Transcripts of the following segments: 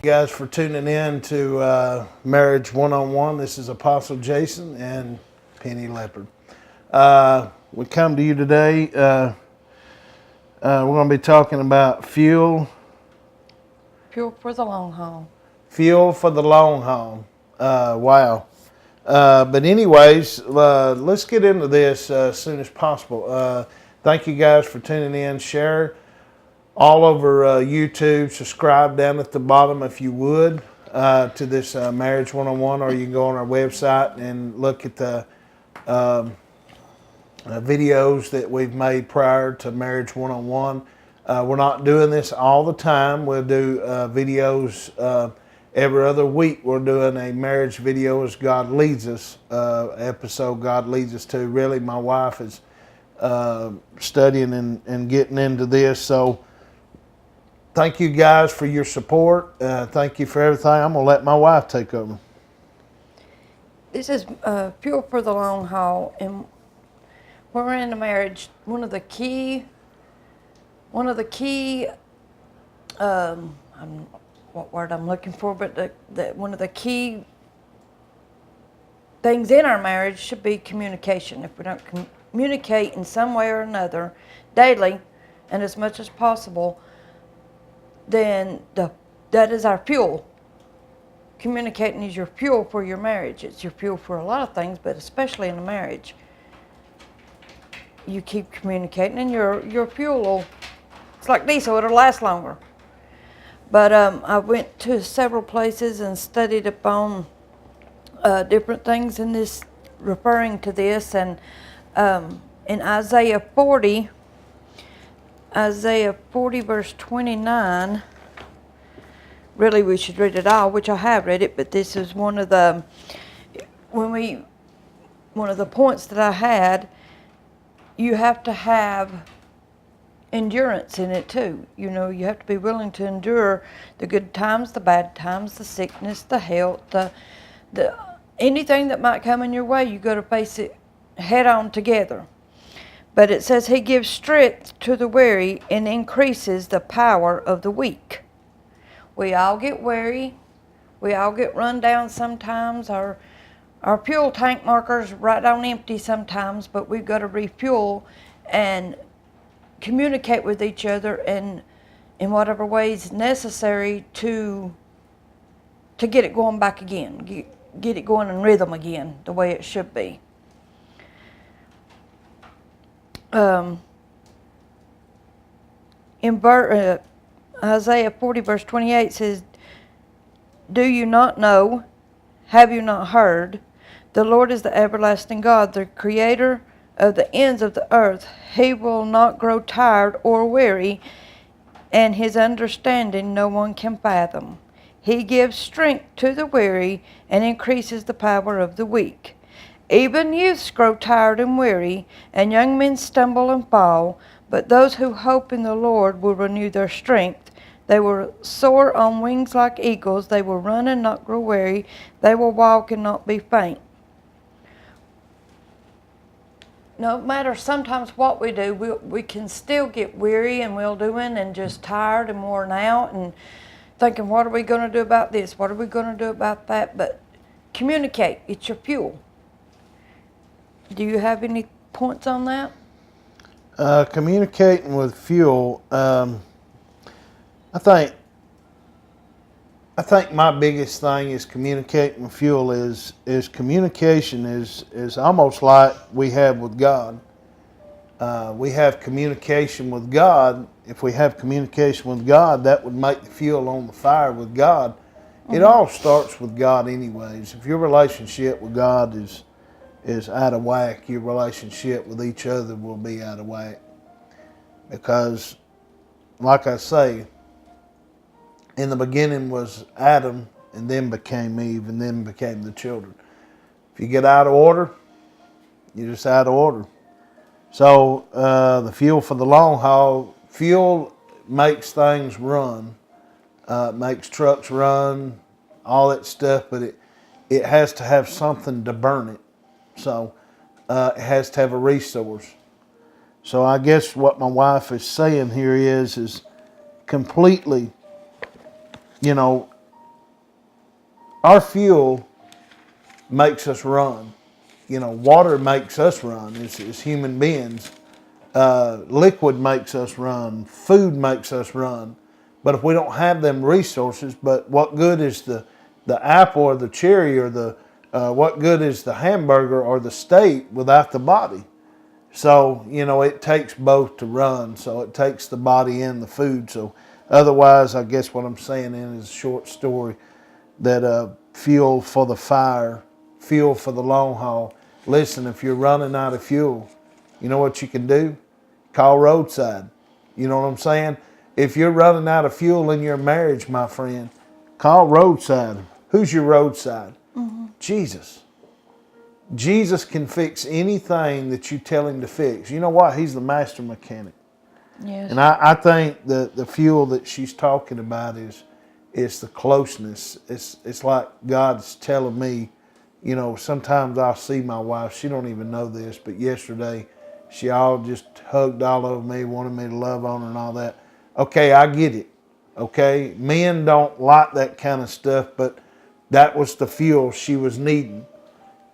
Guys, for tuning in to Marriage One-on-One. This is Apostle Jason and Penny Lepard. We come to you today. We're going to be talking about fuel For the long haul. Fuel for the long haul. Wow. But anyways, let's get into this as soon as possible. Thank you guys for tuning in. Share all over YouTube. Subscribe down at the bottom if you would to this Marriage One-on-One, or you can go on our website and look at the videos that we've made prior to Marriage One-on-One. We're not doing this all the time. We'll do videos every other week. We're doing a marriage video as God leads us, episode God leads us to. Really, my wife is studying and getting into this. So thank you guys for your support. Thank you for everything. I'm going to let my wife take over. This is fuel for the long haul, and when we're in a marriage, one of the key, what word I'm looking for, but one of the key things in our marriage should be communication. If we don't communicate in some way or another daily and as much as possible, then that is our fuel. Communicating is your fuel for your marriage. It's your fuel for a lot of things, but especially in a marriage. You keep communicating and your fuel will, it's like diesel, it'll last longer. But I went to several places and studied upon different things in this, referring to this, and in Isaiah 40 verse 29, really we should read it all, which I have read it, but this is one of the points that I had. You have to have endurance in it too. You know, you have to be willing to endure the good times, the bad times, the sickness, the health, the anything that might come in your way. You got to face it head on together. But it says he gives strength to the weary and increases the power of the weak. We all get weary. We all get run down sometimes. Our fuel tank marker's right on empty sometimes, but we've got to refuel and communicate with each other in whatever ways necessary to get it going back again, get it going in rhythm again, the way it should be. In Isaiah 40 verse 28 says, "Do you not know? Have you not heard? The Lord is the everlasting God, the creator of the ends of the earth. He will not grow tired or weary, and his understanding no one can fathom. He gives strength to the weary and increases the power of the weak. Even youths grow tired and weary, and young men stumble and fall, but those who hope in the Lord will renew their strength. They will soar on wings like eagles. They will run and not grow weary. They will walk and not be faint." No matter sometimes what we do, we can still get weary and doing and just tired and worn out and thinking, what are we going to do about this? What are we going to do about that? But communicate. It's your fuel. Do you have any points on that? Communicating with fuel. I think my biggest thing is communicating with fuel is communication is almost like we have with God. We have communication with God. If we have communication with God, that would make the fuel on the fire with God. Mm-hmm. It all starts with God anyways. If your relationship with God is out of whack, your relationship with each other will be out of whack. Because, like I say, in the beginning was Adam, and then became Eve, and then became the children. If you get out of order, you're just out of order. So the fuel for the long haul, fuel makes things run, makes trucks run, all that stuff, but it has to have something to burn it. So it has to have a resource. So I guess what my wife is saying here is completely, our fuel makes us run. You know, water makes us run as human beings. Liquid makes us run. Food makes us run. But if we don't have them resources, but what good is the apple or the cherry or what good is the hamburger or the steak without the body? So, you know, it takes both to run. So it takes the body and the food. So otherwise, I guess what I'm saying is a short story that fuel for the fire, fuel for the long haul. Listen, if you're running out of fuel, you know what you can do? Call roadside. You know what I'm saying? If you're running out of fuel in your marriage, my friend, call roadside. Who's your roadside? Jesus. Jesus can fix anything that you tell him to fix. You know what? He's the master mechanic. Yes. And I think the fuel that she's talking about is the closeness. It's like God's telling me, you know, sometimes I'll see my wife. She don't even know this, but yesterday she all just hugged all over me, wanted me to love on her and all that. Okay, I get it. Okay, men don't like that kind of stuff, but that was the fuel she was needing.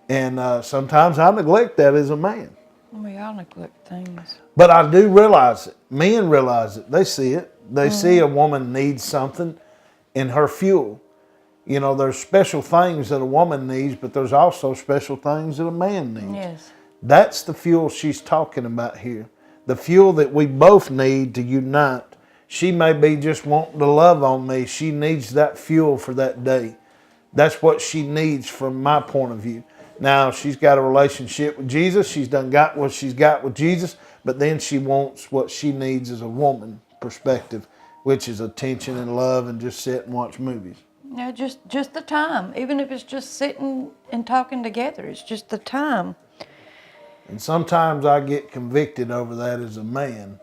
And sometimes I neglect that as a man. We all neglect things. But I do realize it. Men realize it. They see it. They see a woman needs something in her fuel. You know, there's special things that a woman needs, but there's also special things that a man needs. Yes. That's the fuel she's talking about here. The fuel that we both need to unite. She may be just wanting to love on me. She needs that fuel for that day. That's what she needs from my point of view. Now, she's got a relationship with Jesus. She's done got what she's got with Jesus, but then she wants what she needs as a woman perspective, which is attention and love and just sit and watch movies. Yeah, just the time. Even if it's just sitting and talking together, it's just the time. And sometimes I get convicted over that as a man.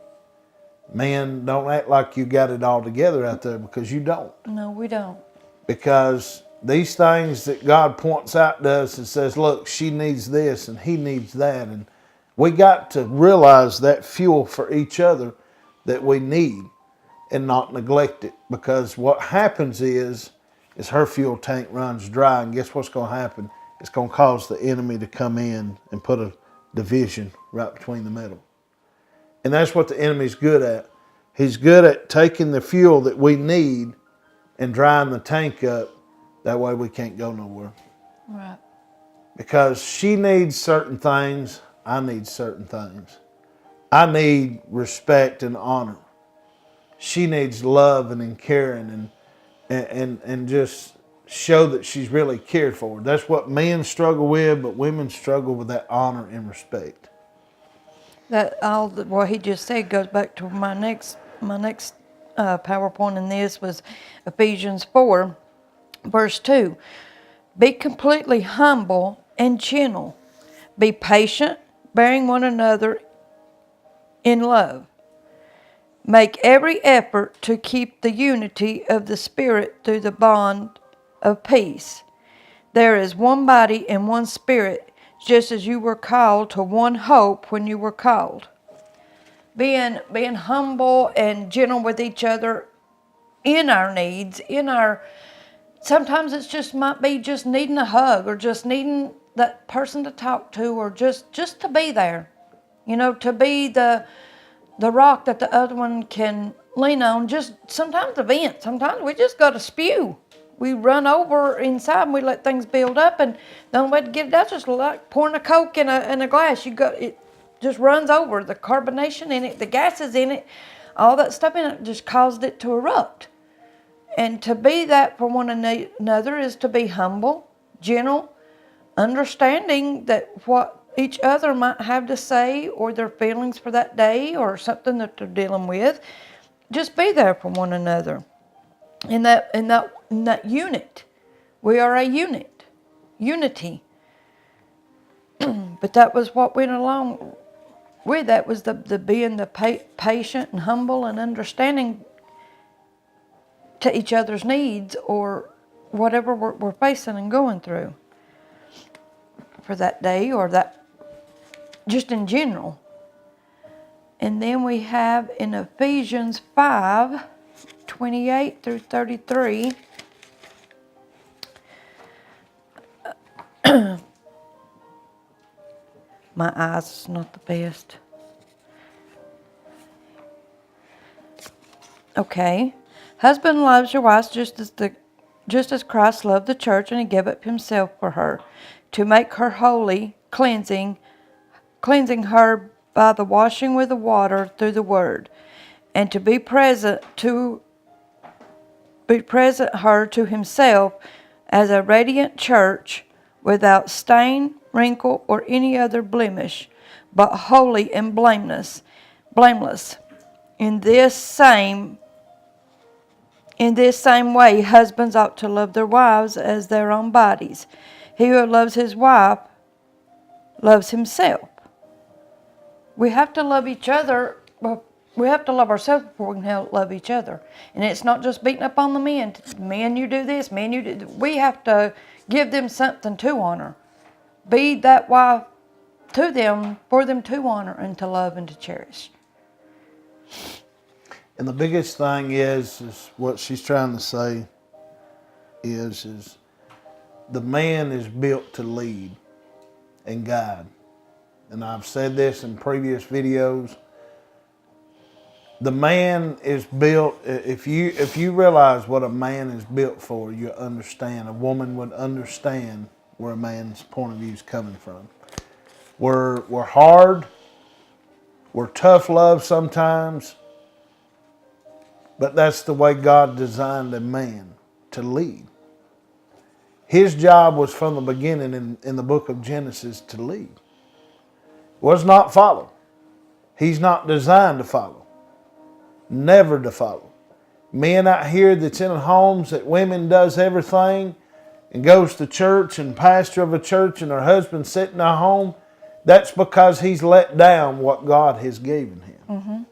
Man, don't act like you got it all together out there, because you don't. No, we don't. Because these things that God points out to us and says, look, she needs this and he needs that. And we got to realize that fuel for each other that we need and not neglect it. Because what happens is her fuel tank runs dry, and guess what's going to happen? It's going to cause the enemy to come in and put a division right between the middle. And that's what the enemy's good at. He's good at taking the fuel that we need and drying the tank up. That way we can't go nowhere. Right. Because she needs certain things, I need certain things. I need respect and honor. She needs love and caring and just show that she's really cared for. That's what men struggle with, but women struggle with that honor and respect. What he just said goes back to my next PowerPoint in this was Ephesians 4, verse 2. Be completely humble and gentle. Be patient, bearing one another in love. Make every effort to keep the unity of the Spirit through the bond of peace. There is one body and one Spirit, just as you were called to one hope when you were called. Being humble and gentle with each other in our needs, sometimes it's just might be just needing a hug or just needing that person to talk to, or just to be there. You know, to be the rock that the other one can lean on. Just sometimes the vent. Sometimes we just got to spew. We run over inside and we let things build up, and the only way to get it out is just like pouring a Coke in a glass. It just runs over. The carbonation in it, the gases in it, all that stuff in it just caused it to erupt. And to be that for one another is to be humble, gentle, understanding that what each other might have to say, or their feelings for that day, or something that they're dealing with. Just be there for one another. In that unit, we are a unit, unity. But that was what went along with that, was the being the patient and humble and understanding to each other's needs, or whatever we're facing and going through for that day, or that just in general. And then we have in Ephesians 5, 28 through 33, My eyes is not the best. Okay. Husband loves your wives just as Christ loved the church, and he gave up himself for her, to make her holy, cleansing her by the washing with the water through the word, and to be present her to himself as a radiant church, without stain, wrinkle, or any other blemish, but holy and blameless. In this same way, husbands ought to love their wives as their own bodies. He who loves his wife loves himself. We have to love each other. We have to love ourselves before we can love each other. And it's not just beating up on the men. Men, you do this. Men, you do. We have to give them something to honor. Be that wife to them, for them to honor and to love and to cherish. And the biggest thing is what she's trying to say is the man is built to lead and guide. And I've said this in previous videos. The man is built, if you realize what a man is built for, you understand. A woman would understand where a man's point of view is coming from. We're hard, we're tough love sometimes, but that's the way God designed a man to lead. His job was from the beginning in the book of Genesis to lead. Was not follow. He's not designed to follow. Never to follow. Men out here that's in homes that women does everything and goes to church and pastor of a church and her husband sitting at home, that's because he's let down what God has given him. Mm-hmm.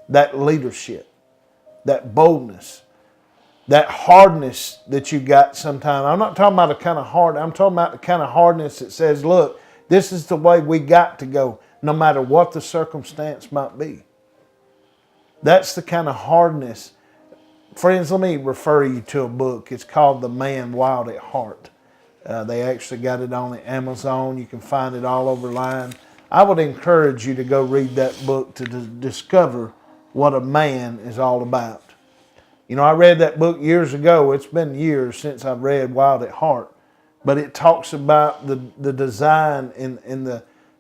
That leadership, that boldness, that hardness that you got sometimes. I'm not talking about the kind of hard, I'm talking about the kind of hardness that says, look, this is the way we got to go, no matter what the circumstance might be. That's the kind of hardness. Friends, let me refer you to a book. It's called The Man Wild at Heart. They actually got it on the Amazon. You can find it all over line. I would encourage you to go read that book to discover what a man is all about. You know, I read that book years ago. It's been years since I've read Wild at Heart. But it talks about the design and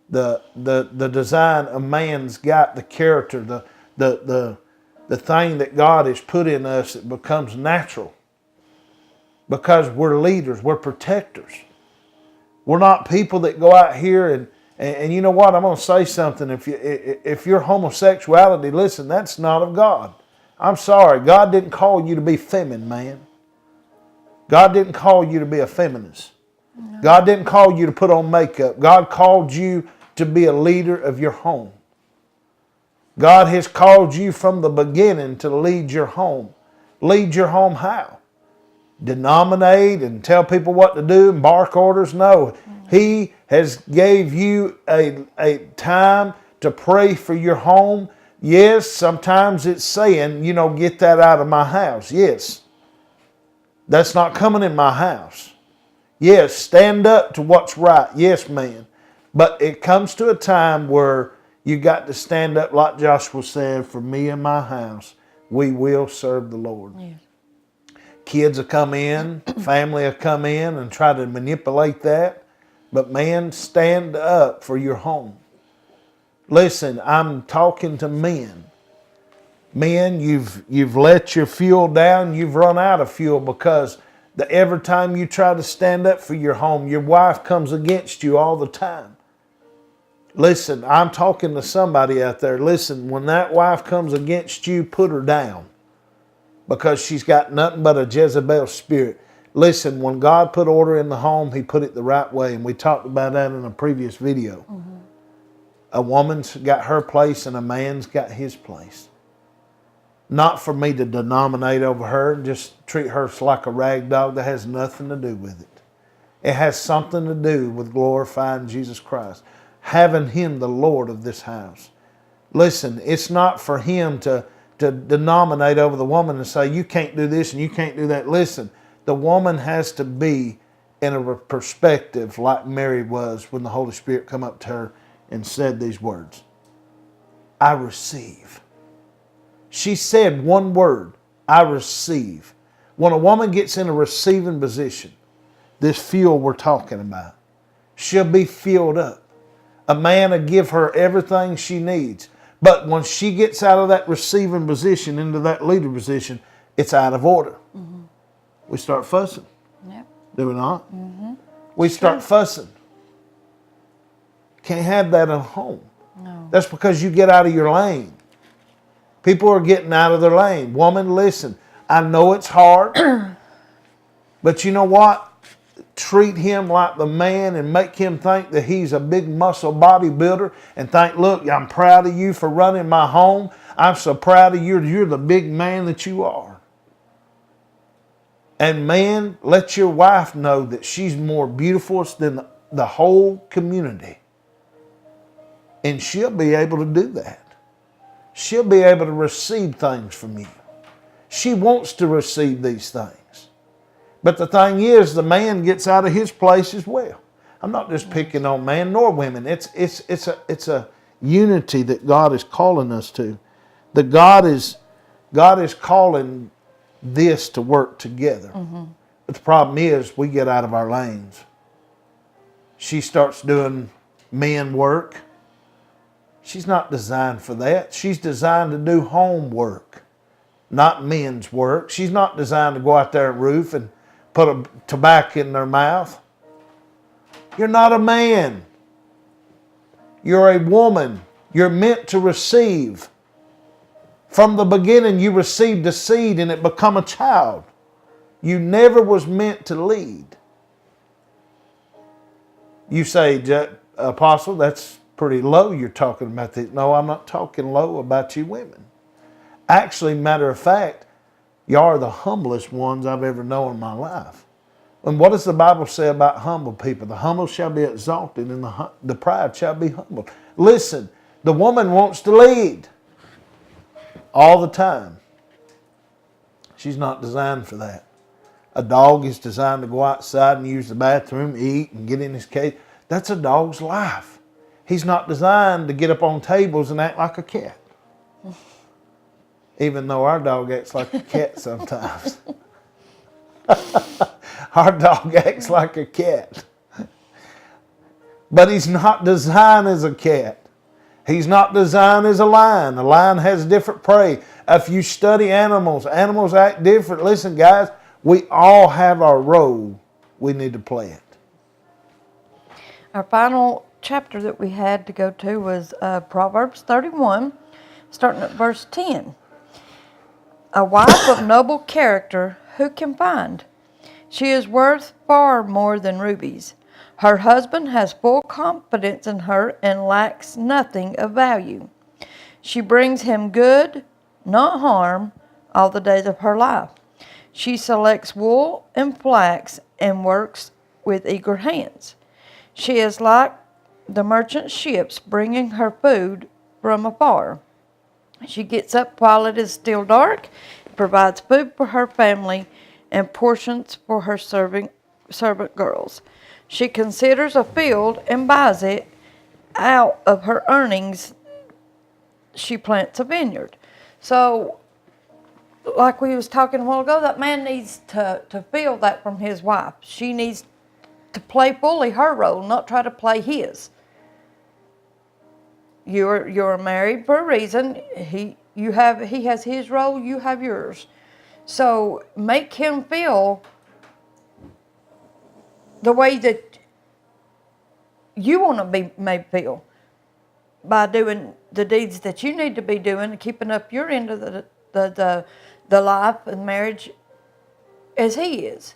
the design a man's got, the character, the thing that God has put in us that becomes natural. Because we're leaders, we're protectors. We're not people that go out here and you know what, I'm going to say something. If your homosexuality, listen, that's not of God. I'm sorry, God didn't call you to be feminine, man. God didn't call you to be a feminist. No. God didn't call you to put on makeup. God called you to be a leader of your home. God has called you from the beginning to lead your home. Lead your home how? Denominate and tell people what to do and bark orders? No. He has gave you a time to pray for your home. Yes, sometimes it's saying, you know, get that out of my house. Yes. That's not coming in my house. Yes, stand up to what's right. Yes, man. But it comes to a time where you got to stand up like Joshua said, for me and my house, we will serve the Lord. Yes. Kids will come in, family will come in and try to manipulate that. But man, stand up for your home. Listen, I'm talking to men. Men, you've let your fuel down. You've run out of fuel because every time you try to stand up for your home, your wife comes against you all the time. Listen, I'm talking to somebody out there. Listen, when that wife comes against you, put her down because she's got nothing but a Jezebel spirit. Listen, when God put order in the home, He put it the right way, and we talked about that in a previous video. Mm-hmm. A woman's got her place and a man's got his place. Not for me to denominate over her and just treat her like a rag dog. That has nothing to do with it. It has something to do with glorifying Jesus Christ. Having Him the Lord of this house. Listen, it's not for Him to denominate over the woman and say, you can't do this and you can't do that. Listen, the woman has to be in a perspective like Mary was when the Holy Spirit come up to her and said these words. I receive. She said one word, I receive. When a woman gets in a receiving position, this fuel we're talking about, she'll be filled up. A man will give her everything she needs. But when she gets out of that receiving position into that leader position, it's out of order. Mm-hmm. We start fussing. Yep. Do we not? Mm-hmm. We start fussing. Can't have that at home. No. That's because you get out of your lane. People are getting out of their lane. Woman, listen, I know it's hard, but you know what? Treat him like the man and make him think that he's a big muscle bodybuilder and think, look, I'm proud of you for running my home. I'm so proud of you. You're the big man that you are. And man, let your wife know that she's more beautiful than the whole community. And she'll be able to do that. She'll be able to receive things from you. She wants to receive these things. But the thing is, the man gets out of his place as well. I'm not just picking on man nor women. It's a unity that God is calling us to. That God is calling this to work together. Mm-hmm. But the problem is, we get out of our lanes. She starts doing men work. She's not designed for that. She's designed to do homework, not men's work. She's not designed to go out there and roof and put a tobacco in their mouth. You're not a man. You're a woman. You're meant to receive. From the beginning, you received a seed and it become a child. You never was meant to lead. You say, Apostle, that's pretty low you're talking about this. No, I'm not talking low about you women. Actually, matter of fact, you are the humblest ones I've ever known in my life. And what does the Bible say about humble people? The humble shall be exalted and the proud shall be humbled. Listen, the woman wants to lead all the time. She's not designed for that. A dog is designed to go outside and use the bathroom, eat, and get in his cage. That's a dog's life. He's not designed to get up on tables and act like a cat. Even though our dog acts like a cat sometimes. Our dog acts like a cat. But he's not designed as a cat. He's not designed as a lion. A lion has different prey. If you study animals, animals act different. Listen, guys, we all have our role. We need to play it. Our final chapter that we had to go to was Proverbs 31, starting at verse 10. A wife of noble character, who can find? She is worth far more than rubies. Her husband has full confidence in her and lacks nothing of value. She brings him good, not harm, all the days of her life. She selects wool and flax and works with eager hands. She is like the merchant ships bringing her food from afar. She gets up while it is still dark, provides food for her family, and portions for her servant girls. She considers a field and buys it. Out of her earnings, she plants a vineyard. So, like we was talking a while ago, that man needs to feel that from his wife. She needs to play fully her role, not try to play his. You're married for a reason. He has his role, you have yours. So make him feel the way that you want to be made feel by doing the deeds that you need to be doing and keeping up your end of the life and marriage as he is.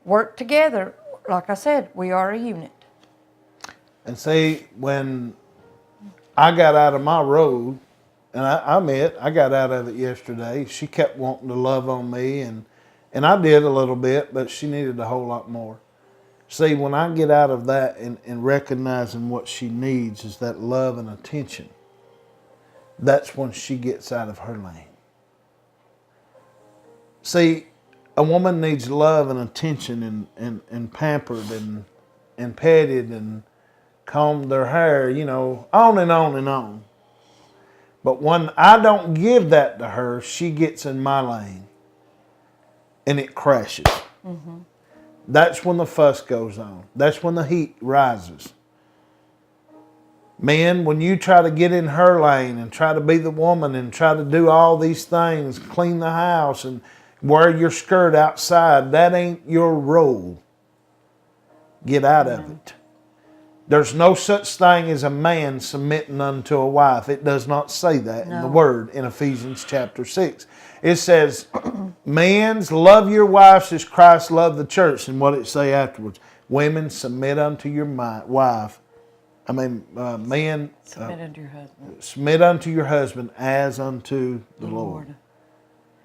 Work together. Like I said, we are a unit. And see, when I got out of my road, and I admit, I got out of it yesterday. She kept wanting to love on me, and I did a little bit, but she needed a whole lot more. See, when I get out of that and recognizing what she needs is that love and attention, that's when she gets out of her lane. See, A woman needs love and attention and pampered and petted and combed their hair, you know, on and on and on. But when I don't give that to her, she gets in my lane and it crashes. Mm-hmm. That's when the fuss goes on. That's when the heat rises. Men, when you try to get in her lane and try to be the woman and try to do all these things, clean the house and wear your skirt outside, that ain't your role. Get out of it. There's no such thing as a man submitting unto a wife. It does not say that in the Word in Ephesians chapter 6. It says, men's love your wives as Christ loved the church. And what it say afterwards? Women, submit unto your wife. Men, Submit unto your husband. Submit unto your husband as unto the Lord.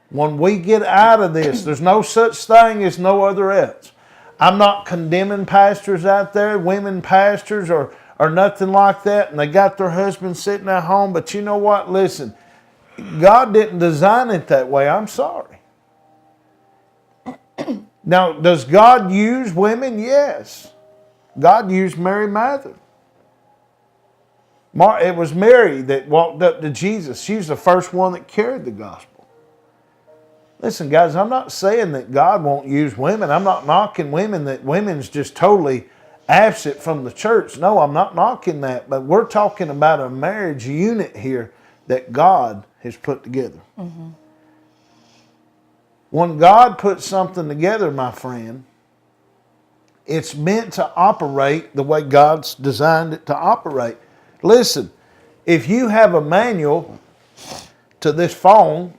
When we get out of this, there's no such thing as no other else. I'm not condemning pastors out there, women pastors or nothing like that, and they got their husbands sitting at home. But you know what? Listen, God didn't design it that way. I'm sorry. Now, does God use women? Yes. God used Mary Mather. It was Mary that walked up to Jesus. She was the first one that carried the gospel. Listen, guys, I'm not saying that God won't use women. I'm not knocking women, that women's just totally absent from the church. No, I'm not knocking that. But we're talking about a marriage unit here that God has put together. Mm-hmm. When God puts something together, my friend, it's meant to operate the way God's designed it to operate. Listen, if you have a manual to this phone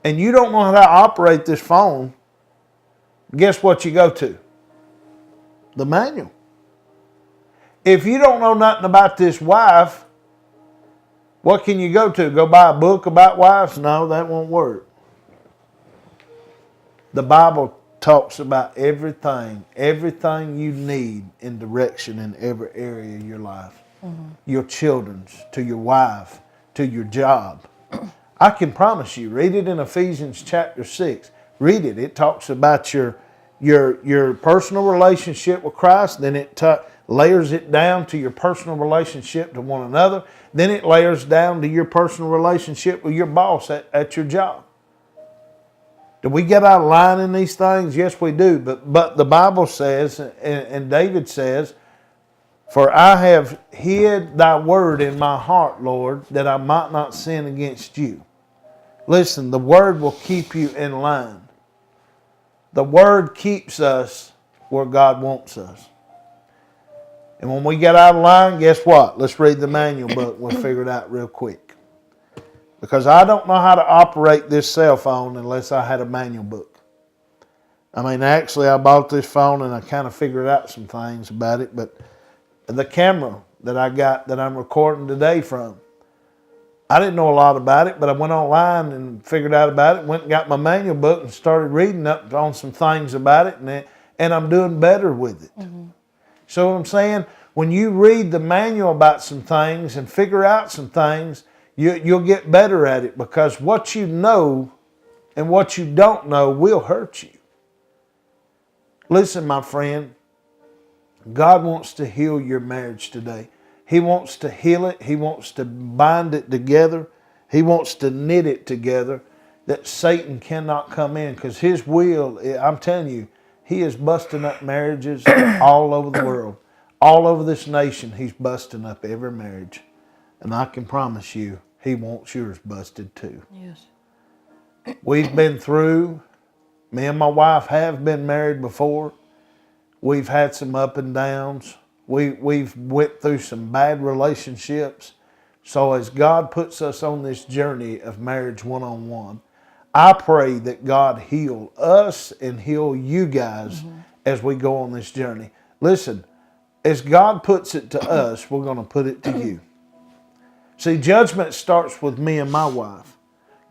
and you don't know how to operate this phone, guess what you go to? The manual. If you don't know nothing about this wife, what can you go to? Go buy a book about wives? No, that won't work. The Bible talks about everything you need in direction in every area of your life. Mm-hmm. Your children's, to your wife, to your job. I can promise you, read it in Ephesians chapter 6. Read it. It talks about your personal relationship with Christ. Then it layers it down to your personal relationship to one another. Then it layers down to your personal relationship with your boss at your job. Do we get out of line in these things? Yes, we do. But the Bible says, and David says, for I have hid thy word in my heart, Lord, that I might not sin against you. Listen, the word will keep you in line. The word keeps us where God wants us. And when we get out of line, guess what? Let's read the manual book. We'll figure it out real quick. Because I don't know how to operate this cell phone unless I had a manual book. Actually, I bought this phone and I kind of figured out some things about it. But the camera that I got that I'm recording today from, I didn't know a lot about it, but I went online and figured out about it, went and got my manual book and started reading up on some things about it, and I'm doing better with it. Mm-hmm. So what I'm saying, when you read the manual about some things and figure out some things, you'll get better at it, because what you know and what you don't know will hurt you. Listen, my friend, God wants to heal your marriage today. He wants to heal it. He wants to bind it together. He wants to knit it together, that Satan cannot come in, because his will, I'm telling you, he is busting up marriages all over the world. All over this nation, he's busting up every marriage. And I can promise you, he wants yours busted too. Yes. We've been through, me and my wife have been married before. We've had some up and downs. We've went through some bad relationships. So as God puts us on this journey of marriage one-on-one, I pray that God heal us and heal you guys as we go on this journey. Listen, as God puts it to us, we're going to put it to you. See, judgment starts with me and my wife.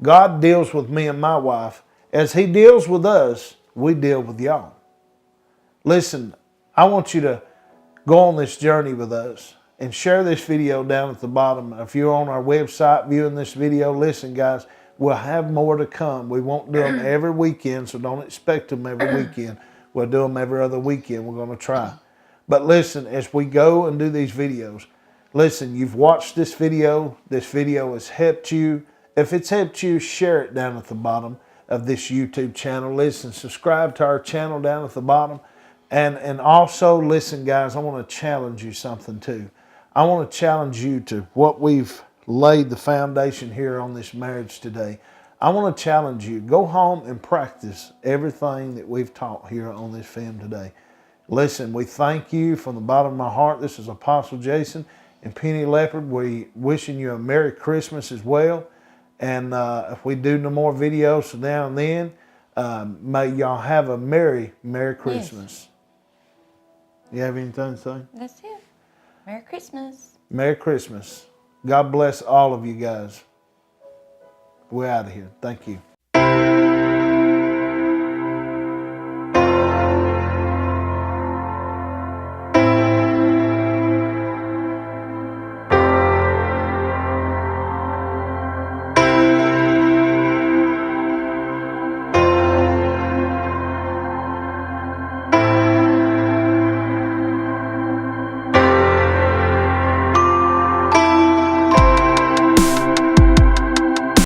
God deals with me and my wife. As he deals with us, we deal with y'all. Listen, I want you to go on this journey with us and share this video down at the bottom. If you're on our website viewing this video, listen, guys, We'll have more to come. We won't do them every weekend, so don't expect them every weekend. We'll do them every other weekend. We're going to try. But listen, as we go and do these videos, listen, you've watched this video. This video has helped you. If it's helped you, share it down at the bottom of this YouTube channel. Listen, subscribe to our channel down at the bottom. And also, listen, guys, I want to challenge you something too. I want to challenge you to what we've laid the foundation here on this marriage today. I want to challenge you. Go home and practice everything that we've taught here on this film today. Listen, we thank you from the bottom of my heart. This is Apostle Jason and Penny Lepard. We wishing you a Merry Christmas as well. And if we do no more videos from now and then, may y'all have a Merry Christmas. Yes. You have anything to say? That's it. Merry Christmas. Merry Christmas. God bless all of you guys. We're out of here. Thank you.